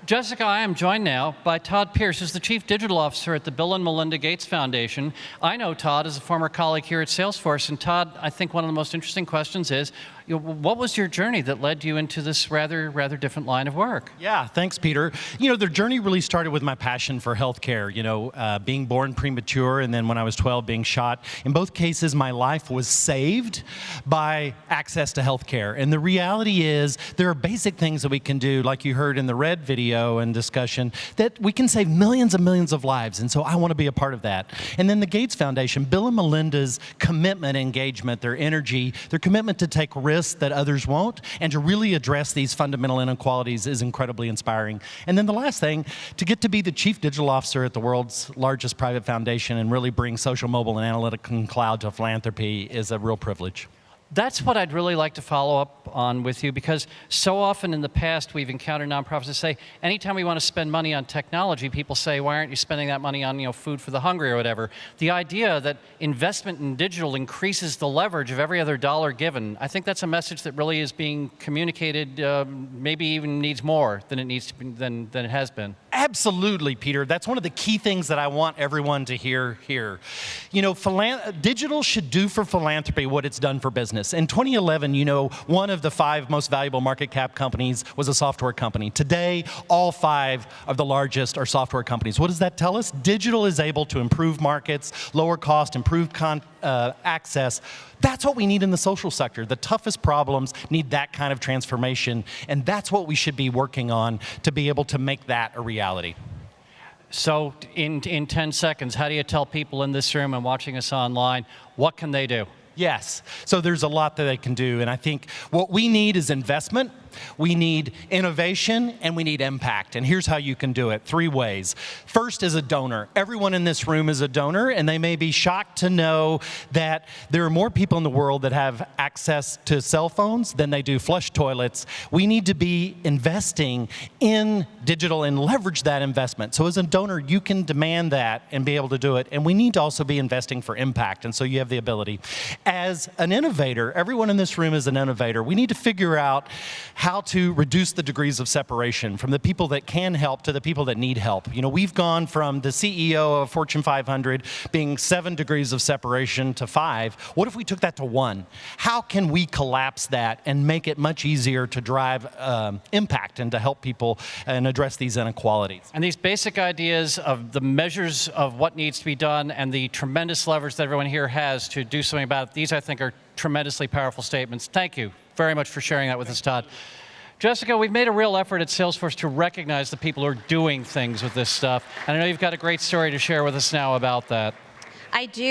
Jessica, I am joined now by Todd Pierce, who's the Chief Digital Officer at the Bill and Melinda Gates Foundation. I know Todd as a former colleague here at Salesforce, and Todd, I think one of the most interesting questions is, what was your journey that led you into this rather different line of work? Yeah, thanks, Peter. The journey really started with my passion for healthcare. Being born premature, and then when I was 12, being shot. In both cases, my life was saved by access to healthcare. And the reality is, there are basic things that we can do, like you heard in the Red video and discussion, that we can save millions and millions of lives. And so I want to be a part of that. And then the Gates Foundation, Bill and Melinda's commitment, engagement, their energy, their commitment to take risks that others won't, and to really address these fundamental inequalities is incredibly inspiring. And then the last thing, to get to be the Chief Digital Officer at the world's largest private foundation and really bring social, mobile, and analytic and cloud to philanthropy is a real privilege. That's what I'd really like to follow up on with you, because so often in the past we've encountered nonprofits that say, anytime we want to spend money on technology, people say, why aren't you spending that money on food for the hungry or whatever? The idea that investment in digital increases the leverage of every other dollar given, I think that's a message that really is being communicated, maybe even needs more than it needs to be, than it has been. Absolutely, Peter. That's one of the key things that I want everyone to hear here. Digital should do for philanthropy what it's done for business. In 2011, one of the 5 most valuable market cap companies was a software company. Today, all 5 of the largest are software companies. What does that tell us? Digital is able to improve markets, lower cost, improve access. That's what we need in the social sector. The toughest problems need that kind of transformation, and that's what we should be working on to be able to make that a reality. So in 10 seconds, how do you tell people in this room and watching us online, what can they do? Yes, so there's a lot that they can do, and I think what we need is investment, we need innovation, and we need impact. And here's how you can do it, 3 ways. First is a donor. Everyone in this room is a donor, and they may be shocked to know that there are more people in the world that have access to cell phones than they do flush toilets. We need to be investing in digital and leverage that investment. So as a donor, you can demand that and be able to do it. And we need to also be investing for impact, and so you have the ability. As an innovator, everyone in this room is an innovator. We need to figure out how to reduce the degrees of separation from the people that can help to the people that need help. We've gone from the CEO of Fortune 500 being 7 degrees of separation to 5. What if we took that to 1? How can we collapse that and make it much easier to drive impact and to help people and address these inequalities? And these basic ideas of the measures of what needs to be done and the tremendous leverage that everyone here has to do something about it, these, I think, are tremendously powerful statements. Thank you very much for sharing that with us, Todd. Jessica, we've made a real effort at Salesforce to recognize the people who are doing things with this stuff. And I know you've got a great story to share with us now about that. I do.